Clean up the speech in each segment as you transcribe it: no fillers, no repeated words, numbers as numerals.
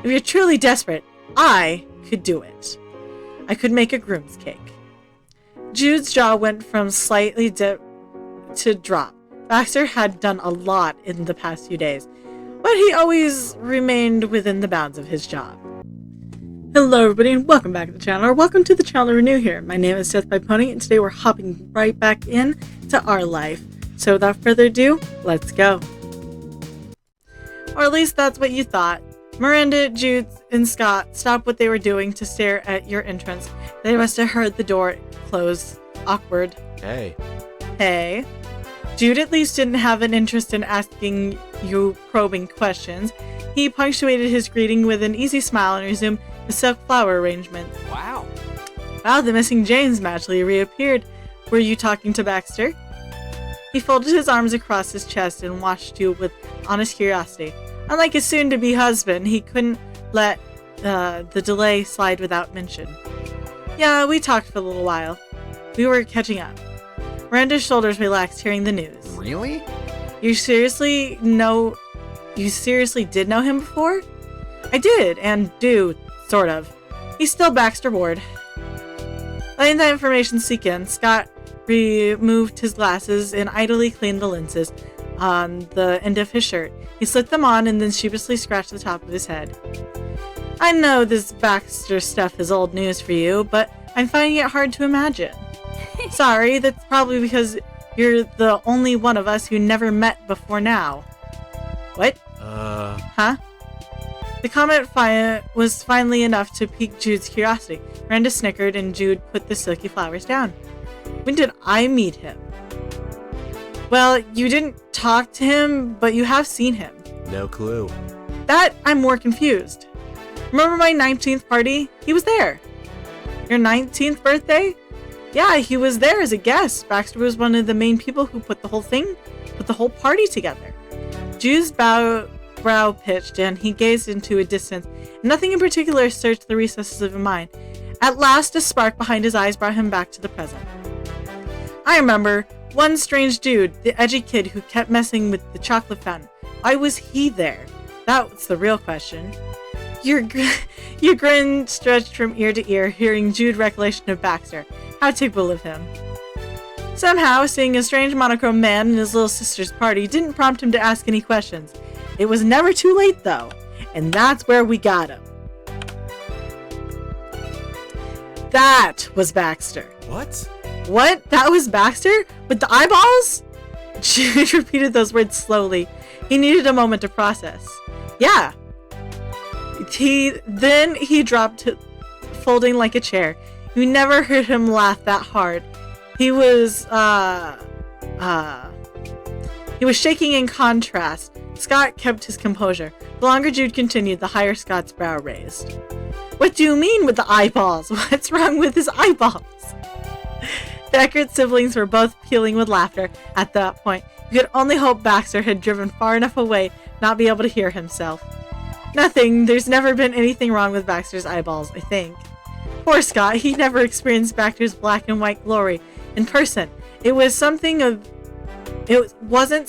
If you're truly desperate, I could do it. I could make a groom's cake. Jude's jaw went from slightly dip to drop. Baxter had done a lot in the past few days, but he always remained within the bounds of his job. Hello everybody and welcome back to the channel, or welcome to the channel if you're new here. My name is Death by Pony and today we're hopping right back in to our life. So without further ado, let's go. Or at least that's what you thought. Miranda, Jude, and Scott stopped what they were doing to stare at your entrance. They must have heard the door close. Awkward. Hey. Jude at least didn't have an interest in asking you probing questions. He punctuated his greeting with an easy smile and resumed the silk flower arrangement. Wow, the missing James magically reappeared. Were you talking to Baxter? He folded his arms across his chest and watched you with honest curiosity. Unlike his soon-to-be husband, he couldn't let the delay slide without mention. Yeah, we talked for a little while. We were catching up. Miranda's shoulders relaxed hearing the news. really? You seriously did know him before? I did, and do, sort of. He's still Baxter Ward. Letting that information sink in, Scott removed his glasses and idly cleaned the lenses on the end of his shirt. He slipped them on and then sheepishly scratched the top of his head. I know this Baxter stuff is old news for you, but I'm finding it hard to imagine. Sorry, that's probably because you're the only one of us who never met before now. What? Huh? The comment was finally enough to pique Jude's curiosity. Miranda snickered and Jude put the silky flowers down. When did I meet him? Well, you didn't talk to him, but you have seen him. No clue. That I'm more confused. Remember my 19th party? He was there. Your 19th birthday? Yeah, he was there as a guest. Baxter was one of the main people who put the whole party together. Jude's brow pitched and he gazed into a distance. Nothing in particular searched the recesses of his mind. At last, a spark behind his eyes brought him back to the present. I remember one strange dude, the edgy kid who kept messing with the chocolate fountain. Why was he there? That's the real question. Your grin stretched from ear to ear, hearing Jude's recollection of Baxter. How typical of him. Somehow, seeing a strange monochrome man in his little sister's party didn't prompt him to ask any questions. It was never too late, though, and that's where we got him. That was Baxter. What? What? That was Baxter? With the eyeballs? Jude repeated those words slowly. He needed a moment to process. Yeah. Then he dropped, folding like a chair. You never heard him laugh that hard. He was shaking in contrast. Scott kept his composure. The longer Jude continued, the higher Scott's brow raised. What do you mean with the eyeballs? What's wrong with his eyeballs? The Eckert siblings were both pealing with laughter at that point. You could only hope Baxter had driven far enough away not be able to hear himself. Nothing. There's never been anything wrong with Baxter's eyeballs, I think. Poor Scott, he never experienced Baxter's black and white glory in person. It wasn't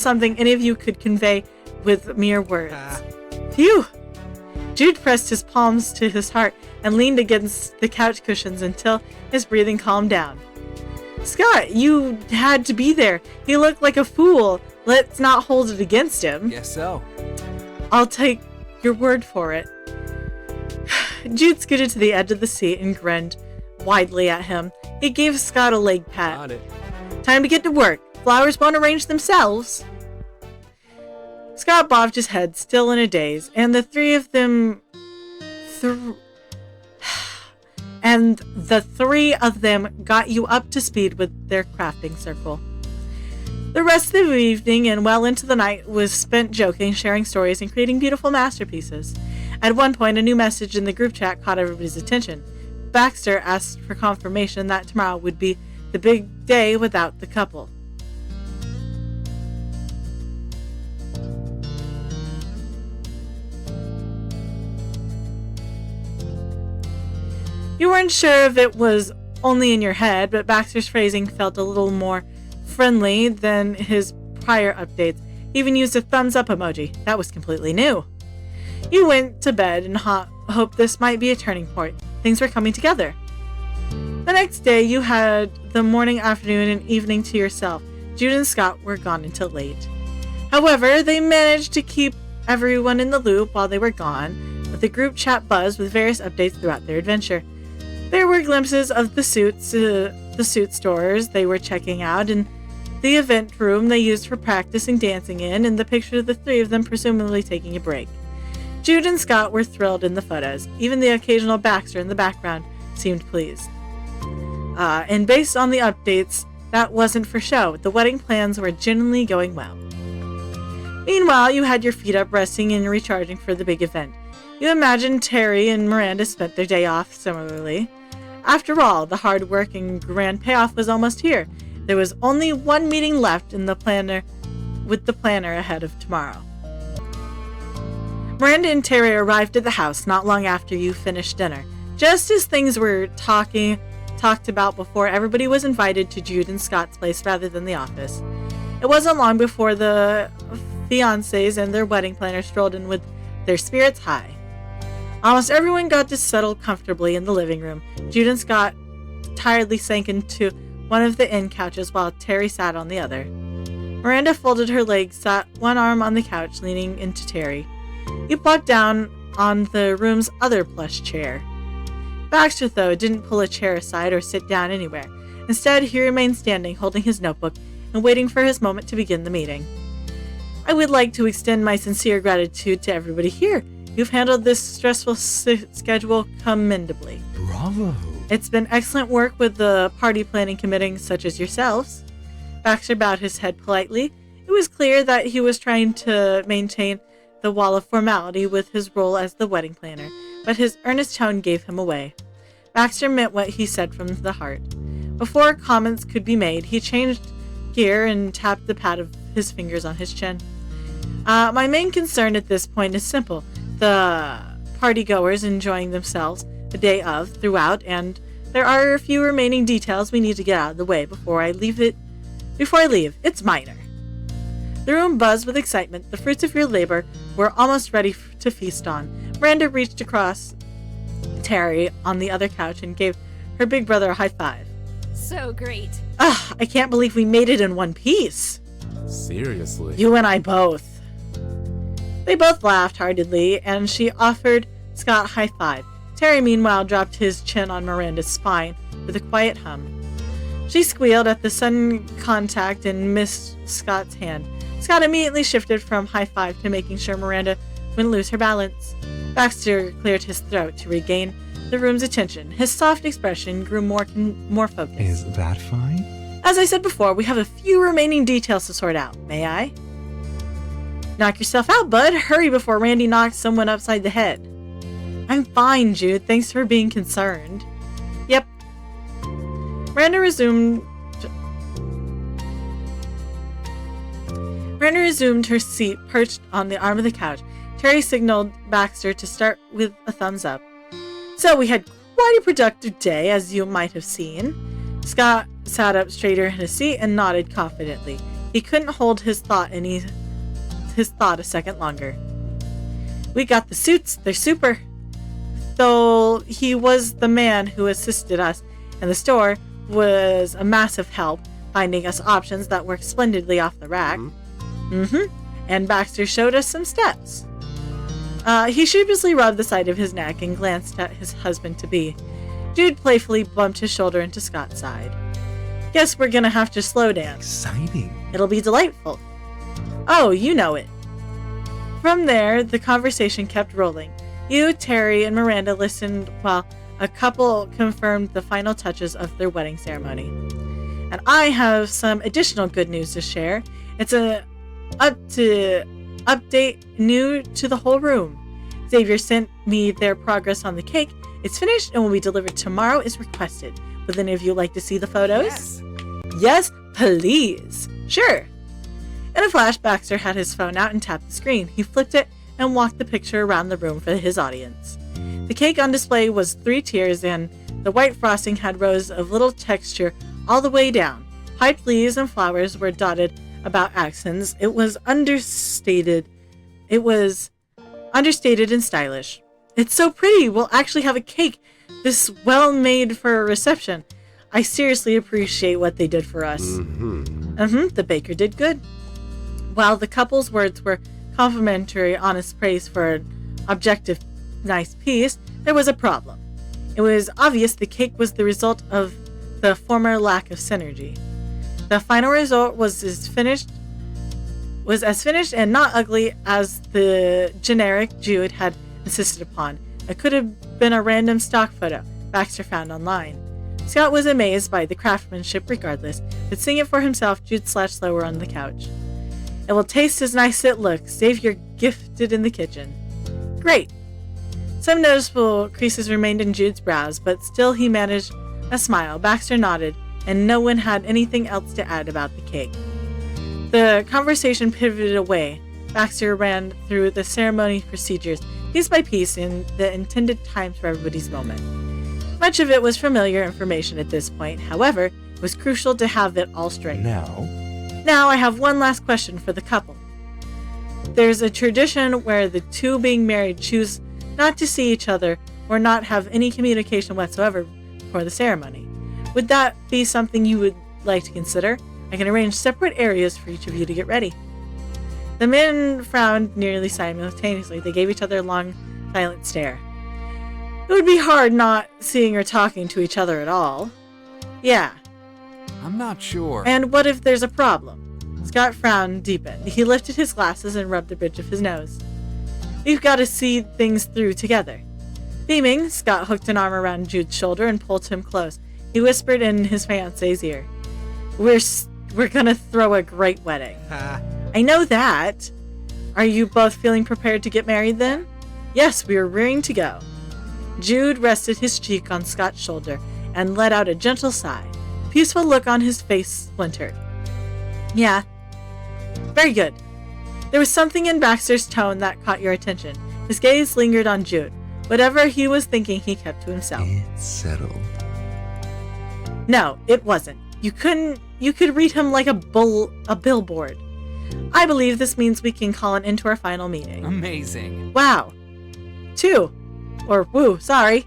something any of you could convey with mere words. Phew! Jude pressed his palms to his heart and leaned against the couch cushions until his breathing calmed down. Scott, you had to be there. He looked like a fool. Let's not hold it against him. Guess so. I'll take your word for it. Jude scooted to the edge of the seat and grinned widely at him. He gave Scott a leg pat. Got it. Time to get to work. Flowers won't arrange themselves. Scott bobbed his head, still in a daze, and the three of them got you up to speed with their crafting circle. The rest of the evening and well into the night was spent joking, sharing stories, and creating beautiful masterpieces. At one point, a new message in the group chat caught everybody's attention. Baxter asked for confirmation that tomorrow would be the big day without the couple. You weren't sure if it was only in your head, but Baxter's phrasing felt a little more friendly than his prior updates. He even used a thumbs up emoji. That was completely new. You went to bed and hoped this might be a turning point. Things were coming together. The next day, you had the morning, afternoon, and evening to yourself. Jude and Scott were gone until late. However, they managed to keep everyone in the loop while they were gone, with the group chat buzz with various updates throughout their adventure. There were glimpses of the suit stores they were checking out, and the event room they used for practicing dancing in, and the picture of the three of them presumably taking a break. Jude and Scott were thrilled in the photos. Even the occasional Baxter in the background seemed pleased. And based on the updates, that wasn't for show. The wedding plans were genuinely going well. Meanwhile, you had your feet up resting and recharging for the big event. You imagined Terry and Miranda spent their day off similarly. After all, the hard work and grand payoff was almost here. There was only one meeting left in the planner ahead of tomorrow. Miranda and Terry arrived at the house not long after you finished dinner. Just as things were talked about before, everybody was invited to Jude and Scott's place rather than the office. It wasn't long before the fiancés and their wedding planner strolled in with their spirits high. Almost everyone got to settle comfortably in the living room. Jude and Scott tiredly sank into one of the inn couches while Terry sat on the other. Miranda folded her legs, sat one arm on the couch, leaning into Terry. You plopped down on the room's other plush chair. Baxter, though, didn't pull a chair aside or sit down anywhere. Instead, he remained standing, holding his notebook and waiting for his moment to begin the meeting. I would like to extend my sincere gratitude to everybody here. You've handled this stressful schedule commendably. Bravo! It's been excellent work with the party planning committee, such as yourselves. Baxter bowed his head politely. It was clear that he was trying to maintain the wall of formality with his role as the wedding planner, but his earnest tone gave him away. Baxter meant what he said from the heart. Before comments could be made, he changed gear and tapped the pad of his fingers on his chin. My main concern at this point is simple. The partygoers enjoying themselves the day of throughout, and there are a few remaining details we need to get out of the way before I leave. It's minor. The room buzzed with excitement. The fruits of your labor were almost ready to feast on. Miranda reached across Terry on the other couch and gave her big brother a high five. So great. I can't believe we made it in one piece. Seriously? You and I both. They both laughed heartedly, and she offered Scott a high five. Terry, meanwhile, dropped his chin on Miranda's spine with a quiet hum. She squealed at the sudden contact and missed Scott's hand. Scott immediately shifted from high five to making sure Miranda wouldn't lose her balance. Baxter cleared his throat to regain the room's attention. His soft expression grew more focused. Is that fine? As I said before, we have a few remaining details to sort out. May I? Knock yourself out, bud. Hurry before Randy knocks someone upside the head. I'm fine, Jude. Thanks for being concerned. Yep. Miranda resumed her seat, perched on the arm of the couch. Terry signaled Baxter to start with a thumbs up. So we had quite a productive day, as you might have seen. Scott sat up straighter in his seat and nodded confidently. He couldn't hold his thought a second longer. We got the suits. They're super. Though he was the man who assisted us in the store, was a massive help, finding us options that worked splendidly off the rack. And Baxter showed us some steps. He sheepishly rubbed the side of his neck and glanced at his husband-to-be. Jude playfully bumped his shoulder into Scott's side. Guess we're gonna have to slow dance. Exciting. It'll be delightful. Oh, you know it. From there, the conversation kept rolling. You, Terry, and Miranda listened while a couple confirmed the final touches of their wedding ceremony. And I have some additional good news to share. It's a update new to the whole room. Xavier sent me their progress on the cake. It's finished and will be delivered tomorrow as requested. Would any of you like to see the photos? Yes. Yes, please. Sure. In a flash, Baxter had his phone out and tapped the screen. He flipped it and walked the picture around the room for his audience. The cake on display was 3 tiers, and the white frosting had rows of little texture all the way down. Hyped leaves and flowers were dotted about accents. It was understated and stylish. It's so pretty. We'll actually have a cake this well made for a reception. I seriously appreciate what they did for us. The baker did good. While the couple's words were complimentary, honest praise for an objective, nice piece, there was a problem. It was obvious the cake was the result of the former lack of synergy. The final result was as finished and not ugly as the generic Jude had insisted upon. It could have been a random stock photo Baxter found online. Scott was amazed by the craftsmanship regardless, but seeing it for himself, Jude slouched lower on the couch. It will taste as nice as it looks. Dave, you're gifted in the kitchen. Great. Some noticeable creases remained in Jude's brows, but still he managed a smile. Baxter nodded, and no one had anything else to add about the cake. The conversation pivoted away. Baxter ran through the ceremony procedures, piece by piece, in the intended times for everybody's moment. Much of it was familiar information at this point. However, it was crucial to have it all straight. Now I have one last question for the couple. There's a tradition where the two being married choose not to see each other or not have any communication whatsoever before the ceremony. Would that be something you would like to consider? I can arrange separate areas for each of you to get ready. The men frowned nearly simultaneously. They gave each other a long, silent stare. It would be hard not seeing or talking to each other at all. Yeah. I'm not sure. And what if there's a problem? Scott frowned deepened. He lifted his glasses and rubbed the bridge of his nose. We've got to see things through together. Beaming, Scott hooked an arm around Jude's shoulder and pulled him close. He whispered in his fiancé's ear. We're gonna throw a great wedding. I know that. Are you both feeling prepared to get married then? Yes, we are rearing to go. Jude rested his cheek on Scott's shoulder and let out a gentle sigh. The peaceful look on his face splintered. Yeah. Very good. There was something in Baxter's tone that caught your attention. His gaze lingered on Jude. Whatever he was thinking, he kept to himself. It's settled. No, it wasn't. You could read him like a billboard. I believe this means we can call an end to our final meeting. Amazing. Wow. Woo, sorry.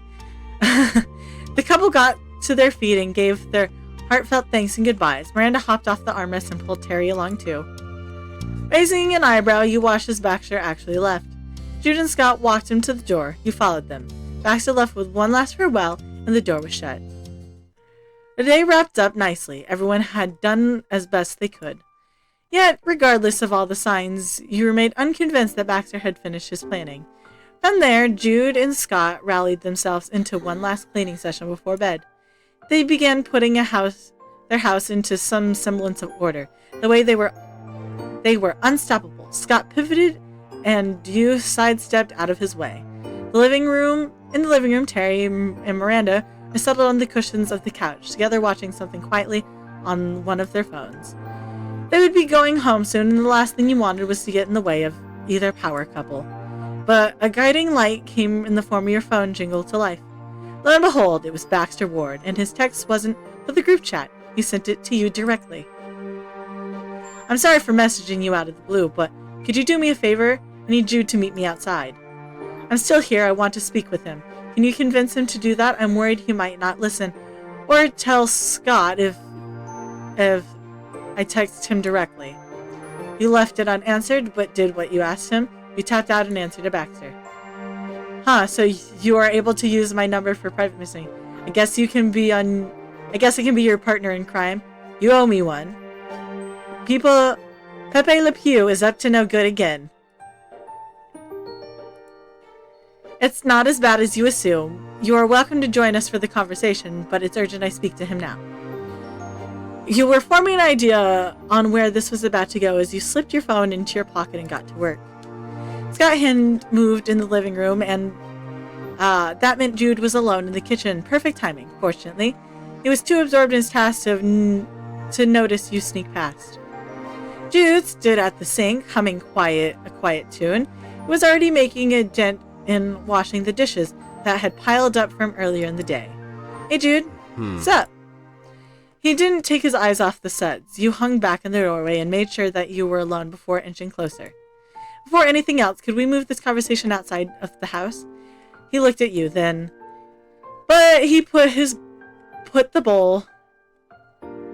The couple got to their feet and gave their heartfelt thanks and goodbyes. Miranda hopped off the armrest and pulled Terry along too. Raising an eyebrow, you watched as Baxter actually left. Jude and Scott walked him to the door. You followed them. Baxter left with one last farewell, and the door was shut. The day wrapped up nicely. Everyone had done as best they could. Yet, regardless of all the signs, you remained unconvinced that Baxter had finished his planning. From there, Jude and Scott rallied themselves into one last cleaning session before bed. They began putting their house into some semblance of order. The way they were unstoppable. Scott pivoted, and you sidestepped out of his way. In the living room, Terry and Miranda were settled on the cushions of the couch, together watching something quietly on one of their phones. They would be going home soon, and the last thing you wanted was to get in the way of either power couple. But a guiding light came in the form of your phone jingle to life. Lo and behold, it was Baxter Ward, and his text wasn't for the group chat. He sent it to you directly. I'm sorry for messaging you out of the blue, but could you do me a favor? I need Jude to meet me outside. I'm still here. I want to speak with him. Can you convince him to do that? I'm worried he might not listen. Or tell Scott if I text him directly. You left it unanswered, but did what you asked him. You tapped out and answered to Baxter. So you are able to use my number for private messaging. I guess I can be your partner in crime. You owe me one. Pepe Le Pew is up to no good again. It's not as bad as you assume. You are welcome to join us for the conversation, but it's urgent I speak to him now. You were forming an idea on where this was about to go as you slipped your phone into your pocket and got to work. Scott had moved in the living room, and that meant Jude was alone in the kitchen. Perfect timing, fortunately. He was too absorbed in his task to notice you sneak past. Jude stood at the sink, humming a quiet tune. He was already making a dent in washing the dishes that had piled up from earlier in the day. Hey, Jude. Sup? He didn't take his eyes off the suds. You hung back in the doorway and made sure that you were alone before inching closer. Before anything else, could we move this conversation outside of the house? He looked at you then. But he put the bowl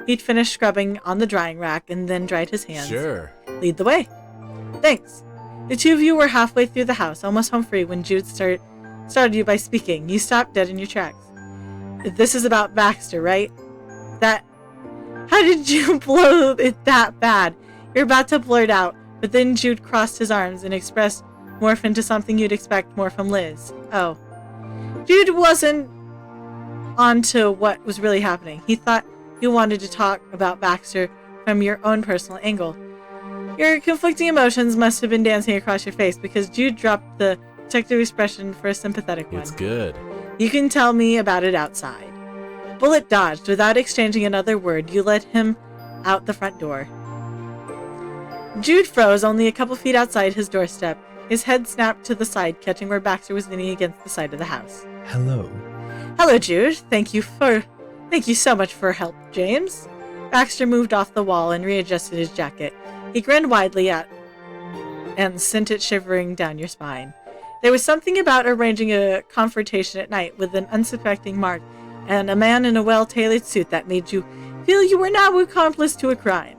he'd finished scrubbing on the drying rack and then dried his hands. Sure. Lead the way. Thanks. The two of you were halfway through the house, almost home free, when Jude started you by speaking. You stopped dead in your tracks. This is about Baxter, right? How did you blow it that bad? You're about to blurt out, but then Jude crossed his arms and expressed morph into something you'd expect more from Liz. Oh. Jude wasn't onto what was really happening. He thought you wanted to talk about Baxter from your own personal angle. Your conflicting emotions must have been dancing across your face because Jude dropped the protective expression for a sympathetic one. It's good. You can tell me about it outside. Bullet dodged. Without exchanging another word, you led him out the front door. Jude froze only a couple feet outside his doorstep. His head snapped to the side, catching where Baxter was leaning against the side of the house. Hello. Hello, Jude. Thank you so much for help, James. Baxter moved off the wall and readjusted his jacket. He grinned widely and sent it shivering down your spine. There was something about arranging a confrontation at night with an unsuspecting Mark and a man in a well-tailored suit that made you feel you were now accomplice to a crime.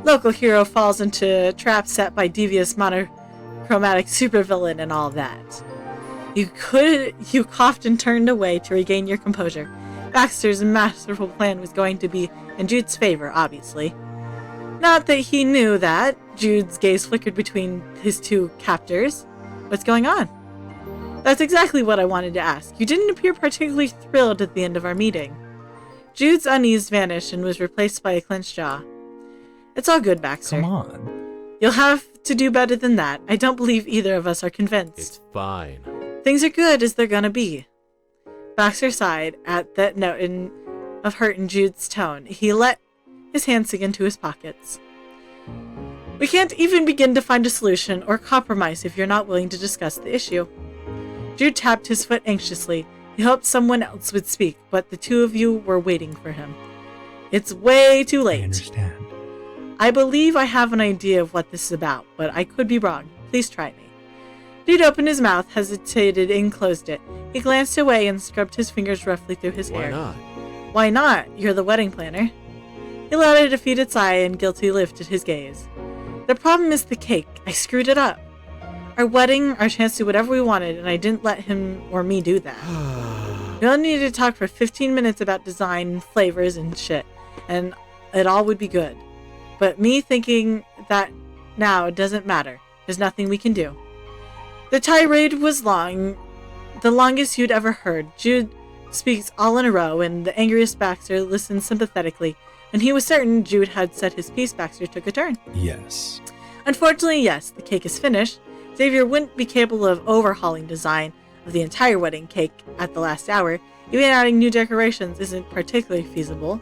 Local hero falls into traps set by devious monochromatic supervillain and all that. You coughed and turned away to regain your composure. Baxter's masterful plan was going to be in Jude's favor, obviously. Not that he knew that. Jude's gaze flickered between his two captors. What's going on? That's exactly what I wanted to ask. You didn't appear particularly thrilled at the end of our meeting. Jude's unease vanished and was replaced by a clenched jaw. It's all good, Baxter. Come on. You'll have to do better than that. I don't believe either of us are convinced. It's fine. Things are good as they're gonna be. Baxter sighed at that note of hurt in Jude's tone. He let his hands sink into his pockets. We can't even begin to find a solution or compromise if you're not willing to discuss the issue. Jude tapped his foot anxiously. He hoped someone else would speak, but the two of you were waiting for him. It's way too late. I understand. I believe I have an idea of what this is about, but I could be wrong. Please try me. Jude opened his mouth, hesitated, and closed it. He glanced away and scrubbed his fingers roughly through his hair. Why not? Why not? You're the wedding planner. He let a defeated sigh and guiltily lifted his gaze. The problem is the cake. I screwed it up. Our wedding, our chance to do whatever we wanted, and I didn't let him or me do that. We only needed to talk for 15 minutes about design and flavors and shit, and it all would be good. But me thinking that now it doesn't matter. There's nothing we can do. The tirade was long, the longest you'd ever heard. Jude speaks all in a row, and the angriest Baxter listened sympathetically. When he was certain Jude had said his piece, Baxter took a turn. Yes. Unfortunately, yes, the cake is finished. Xavier wouldn't be capable of overhauling design of the entire wedding cake at the last hour. Even adding new decorations isn't particularly feasible.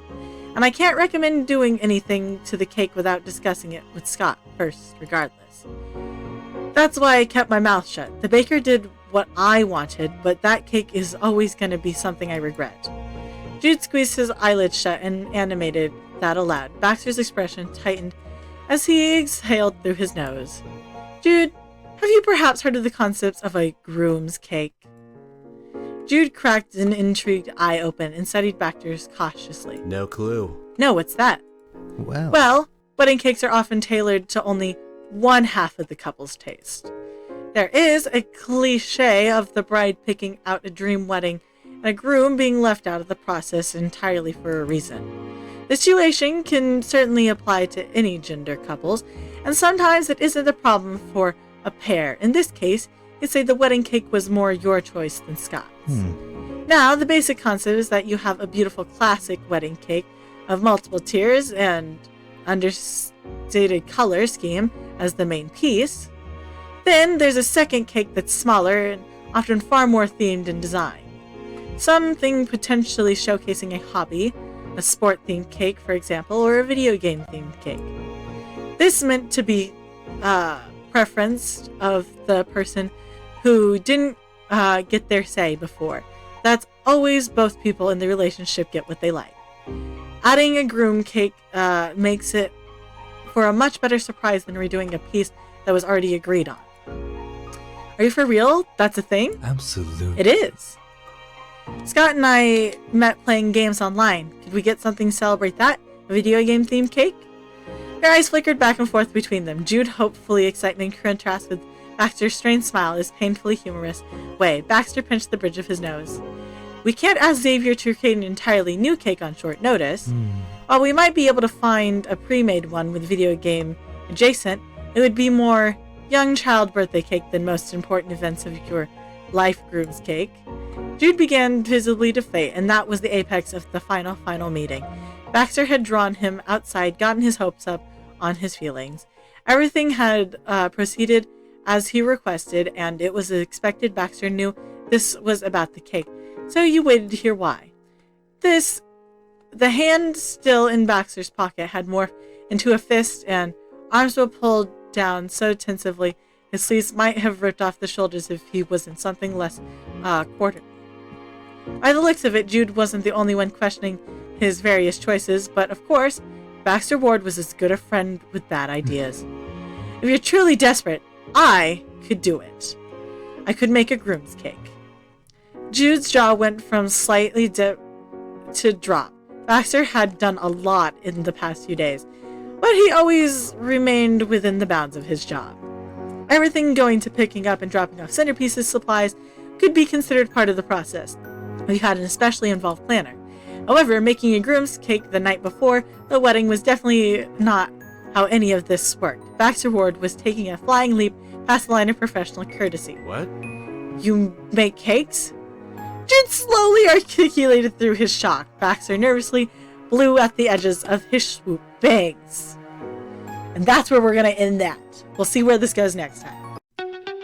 And I can't recommend doing anything to the cake without discussing it with Scott first, regardless. That's why I kept my mouth shut. The baker did what I wanted, but that cake is always going to be something I regret. Jude squeezed his eyelids shut and animated that aloud. Baxter's expression tightened as he exhaled through his nose. Jude, have you perhaps heard of the concepts of a groom's cake? Jude cracked an intrigued eye open and studied Baxter cautiously. No clue. No, what's that? Well, wedding cakes are often tailored to only one half of the couple's taste. There is a cliche of the bride picking out a dream wedding and a groom being left out of the process entirely for a reason. This situation can certainly apply to any gender couples, and sometimes it isn't a problem for a pair. In this case, you'd say the wedding cake was more your choice than Scott's. Now, the basic concept is that you have a beautiful classic wedding cake of multiple tiers and understated color scheme as the main piece. Then there's a second cake that's smaller and often far more themed in design. Something potentially showcasing a hobby, a sport-themed cake, for example, or a video game-themed cake. This meant to be preference of the person who didn't get their say before. That's always both people in the relationship get what they like. Adding a groom cake makes it for a much better surprise than redoing a piece that was already agreed on. Are you for real? That's a thing? Absolutely. It is. Scott and I met playing games online. Could we get something to celebrate that? A video game themed cake? Their eyes flickered back and forth between them. Jude hopefully excitement contrasts with Baxter's strained smile, his painfully humorous way. Baxter pinched the bridge of his nose. We can't ask Xavier to create an entirely new cake on short notice. While we might be able to find a pre-made one with video game adjacent, it would be more young child birthday cake than most important events of your life groom's cake. Jude began visibly to deflate, and that was the apex of the final meeting. Baxter had drawn him outside, gotten his hopes up on his feelings. Everything had proceeded as he requested, and it was expected. Baxter knew this was about the cake, so you waited to hear why. The hand still in Baxter's pocket had morphed into a fist, and arms were pulled down so tensively his sleeves might have ripped off the shoulders if he was in something less quarterly. By the looks of it, Jude wasn't the only one questioning his various choices, but of course, Baxter Ward was as good a friend with bad ideas. If you're truly desperate, I could do it. I could make a groom's cake. Jude's jaw went from slightly dip to drop. Baxter had done a lot in the past few days, but he always remained within the bounds of his job. Everything going to picking up and dropping off centerpieces supplies could be considered part of the process. We had an especially involved planner. However, making a groom's cake the night before the wedding was definitely not how any of this worked. Baxter Ward was taking a flying leap past the line of professional courtesy. What? You make cakes? Jude slowly articulated through his shock. Baxter nervously blew at the edges of his swoop. Bangs. And that's where we're going to end that. We'll see where this goes next time.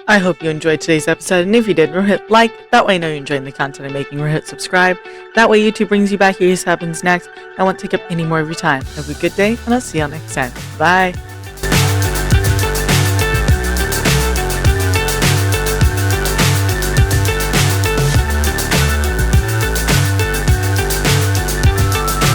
I hope you enjoyed today's episode, and if you did, hit like. That way I know you're enjoying the content I'm making. Hit subscribe. That way YouTube brings you back here. This happens next. I won't take up any more of your time. Have a good day, and I'll see you all next time. Bye.